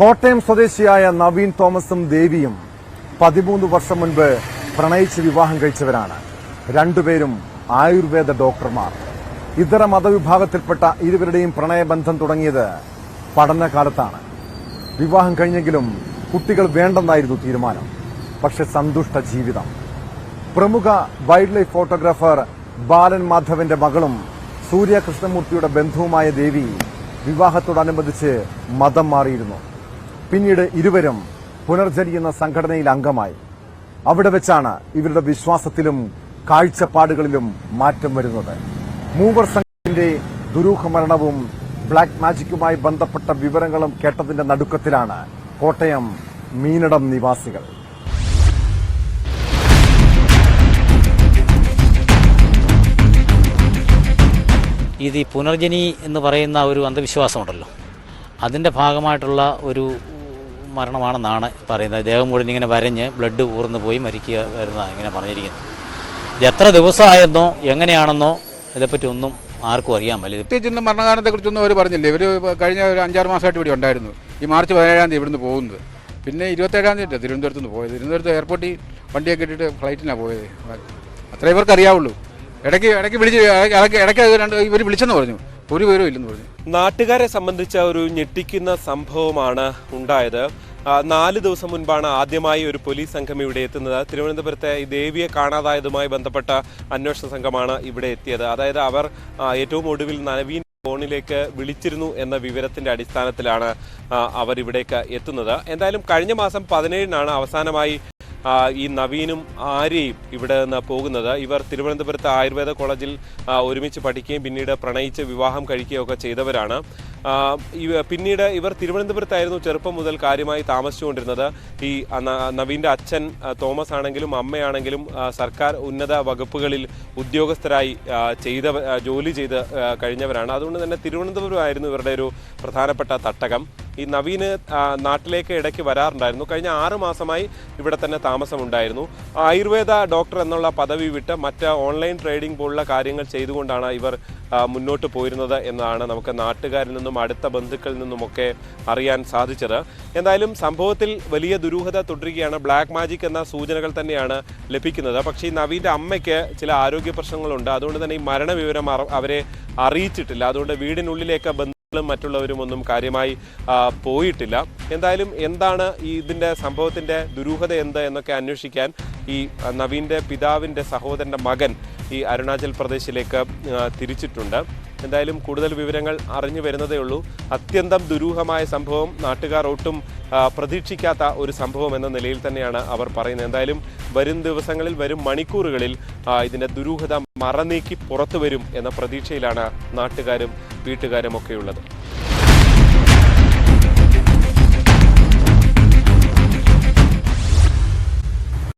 കോട്ടയം സ്വദേശിയായ നവീൻ തോമസും ദേവിയും 13 വർഷം മുൻപ് പ്രണയിച്ച് വിവാഹം കഴിച്ചവരാണ്. രണ്ടുപേരും ആയുർവേദ ഡോക്ടർമാർ. ഇതര മതവിഭാഗത്തിൽപ്പെട്ട ഇരുവരുടെയും പ്രണയബന്ധം തുടങ്ങിയത് പഠനകാലത്താണ്. വിവാഹം കഴിഞ്ഞെങ്കിലും കുട്ടികൾ വേണ്ടെന്നായിരുന്നു തീരുമാനം. പക്ഷെ സന്തുഷ്ട ജീവിതം. പ്രമുഖ വൈൽഡ് ലൈഫ് ഫോട്ടോഗ്രാഫർ ബാലൻ മാധവന്റെ മകളും സൂര്യ കൃഷ്ണമൂർത്തിയുടെ ബന്ധുവുമായ ദേവി വിവാഹത്തോടനുബന്ധിച്ച് മതം മാറിയിരുന്നു. പിന്നീട് ഇരുവരും പുനർജനി എന്ന സംഘടനയിൽ അംഗമായി. അവിടെ വെച്ചാണ് ഇവരുടെ വിശ്വാസത്തിലും കാഴ്ചപ്പാടുകളിലും മാറ്റം വരുന്നത്. മൂവർ സംഘത്തിന്റെ ദുരൂഹ മരണവും ബ്ലാക്ക് മാജിക്കുമായി ബന്ധപ്പെട്ട വിവരങ്ങളും കേട്ടതിന്റെ നടുക്കത്തിലാണ് കോട്ടയം മീനടം നിവാസികൾ. ഇത് ഈ പുനർജനി എന്ന് പറയുന്ന ഒരു അന്ധവിശ്വാസമുണ്ടല്ലോ, അതിൻ്റെ ഭാഗമായിട്ടുള്ള ഒരു മരണമാണെന്നാണ് പറയുന്നത്. ദേഹം മുഴുവൻ ഇങ്ങനെ വരഞ്ഞ് ബ്ലഡ് ഊർന്നു പോയി മരിക്കുക വരുന്നതാണ് ഇങ്ങനെ പറഞ്ഞിരിക്കുന്നത്. ഇത് എത്ര ദിവസമായെന്നോ എങ്ങനെയാണെന്നോ ഇതേപ്പറ്റി ഒന്നും ആർക്കും അറിയാൻ പറ്റില്ല. പ്രത്യേകിച്ച് മരണകാലത്തെക്കുറിച്ചൊന്നും അവർ പറഞ്ഞില്ലേ. ഇവർ കഴിഞ്ഞ ഒരു 5-6 മാസമായിട്ട് ഇവിടെ ഉണ്ടായിരുന്നു. ഈ മാർച്ച് 17-ാം തീയതി ഇവിടുന്ന് പോകുന്നത്. പിന്നെ 27-ാം തീയതി തിരുവനന്തപുരത്ത് നിന്ന് പോയത്. തിരുവനന്തപുരത്ത് എയർപോർട്ടിൽ വണ്ടിയൊക്കെ ഇട്ടിട്ട് ഫ്ലൈറ്റിനാണ് പോയത്. അത്രേ ഇവർക്ക് അറിയാവുള്ളൂ. ഇടയ്ക്ക് വിളിച്ച് ഇവർ വിളിച്ചെന്ന് പറഞ്ഞു, ഒരു വിവരവും ഇല്ലെന്ന് പറഞ്ഞു. നാട്ടുകാരെ സംബന്ധിച്ച ഒരു ഞെട്ടിക്കുന്ന സംഭവമാണ് ഉണ്ടായത്. 4 ദിവസം മുൻപാണ് ആദ്യമായി ഒരു പോലീസ് സംഘം ഇവിടെ എത്തുന്നത്. തിരുവനന്തപുരത്തെ ഈ ദേവിയെ കാണാതായതുമായി ബന്ധപ്പെട്ട അന്വേഷണ സംഘമാണ് ഇവിടെ എത്തിയത്. അതായത് അവർ ഏറ്റവും ഒടുവിൽ നവീൻ ഫോണിലേക്ക് വിളിച്ചിരുന്നു എന്ന വിവരത്തിന്റെ അടിസ്ഥാനത്തിലാണ് അവർ ഇവിടേക്ക് എത്തുന്നത്. എന്തായാലും കഴിഞ്ഞ മാസം 17-നാണ് അവസാനമായി ഈ നവീനും ആര്യയും ഇവിടെ നിന്ന് പോകുന്നത്. ഇവർ തിരുവനന്തപുരത്ത് ആയുർവേദ കോളേജിൽ ഒരുമിച്ച് പഠിക്കുകയും പിന്നീട് പ്രണയിച്ച് വിവാഹം കഴിക്കുകയും ഒക്കെ ചെയ്തവരാണ്. പിന്നീട് ഇവർ തിരുവനന്തപുരത്തായിരുന്നു ചെറുപ്പം മുതൽ കാര്യമായി താമസിച്ചുകൊണ്ടിരുന്നത്. ഈ നവീൻ്റെ അച്ഛൻ തോമസ് ആണെങ്കിലും അമ്മയാണെങ്കിലും സർക്കാർ ഉന്നത വകുപ്പുകളിൽ ഉദ്യോഗസ്ഥരായി ജോലി ചെയ്ത് കഴിഞ്ഞവരാണ്. അതുകൊണ്ട് തന്നെ തിരുവനന്തപുരമായിരുന്നു ഇവരുടെ ഒരു പ്രധാനപ്പെട്ട തട്ടകം. ഈ നവീന് നാട്ടിലേക്ക് ഇടയ്ക്ക് വരാറുണ്ടായിരുന്നു. കഴിഞ്ഞ 6 മാസമായി ഇവിടെ തന്നെ താമസമുണ്ടായിരുന്നു. ആയുർവേദ ഡോക്ടർ എന്നുള്ള പദവി വിട്ട് മറ്റ് ഓൺലൈൻ ട്രേഡിംഗ് പോലുള്ള കാര്യങ്ങൾ ചെയ്തുകൊണ്ടാണ് ഇവർ മുന്നോട്ട് പോയിരുന്നത് എന്നാണ് നമുക്ക് നാട്ടുകാരിൽ നിന്നും അടുത്ത ബന്ധുക്കളിൽ നിന്നുമൊക്കെ അറിയാൻ സാധിച്ചത്. എന്തായാലും സംഭവത്തിൽ വലിയ ദുരൂഹത തുടരുകയാണ്. ബ്ലാക്ക് മാജിക് എന്ന സൂചനകൾ തന്നെയാണ് ലഭിക്കുന്നത്. പക്ഷേ ഈ നവീൻ്റെ അമ്മയ്ക്ക് ചില ആരോഗ്യ പ്രശ്നങ്ങളുണ്ട്. അതുകൊണ്ട് തന്നെ ഈ മരണവിവരം അവരെ അറിയിച്ചിട്ടില്ല. അതുകൊണ്ട് വീടിനുള്ളിലേക്ക് മറ്റുള്ളവരും ഒന്നും കാര്യമായി പോയിട്ടില്ല. എന്തായാലും എന്താണ് ഇതിൻ്റെ സംഭവത്തിൻ്റെ ദുരൂഹത എന്ത് എന്നൊക്കെ അന്വേഷിക്കാൻ ഈ നവീൻ്റെ പിതാവിൻ്റെ സഹോദരൻ്റെ മകൻ ഈ അരുണാചൽ പ്രദേശിലേക്ക് തിരിച്ചിട്ടുണ്ട്. എന്തായാലും കൂടുതൽ വിവരങ്ങൾ അറിഞ്ഞു വരുന്നതേ ഉള്ളൂ. അത്യന്തം ദുരൂഹമായ സംഭവം, നാട്ടുകാർ ഒട്ടും പ്രതീക്ഷിക്കാത്ത ഒരു സംഭവം എന്ന നിലയിൽ തന്നെയാണ് അവർ പറയുന്നത്. എന്തായാലും വരും ദിവസങ്ങളിൽ, വരും മണിക്കൂറുകളിൽ ഇതിൻ്റെ ദുരൂഹത മറനീക്കി പുറത്തു വരും എന്ന പ്രതീക്ഷയിലാണ് നാട്ടുകാരും വീട്ടുകാരും ഒക്കെയുള്ളത്.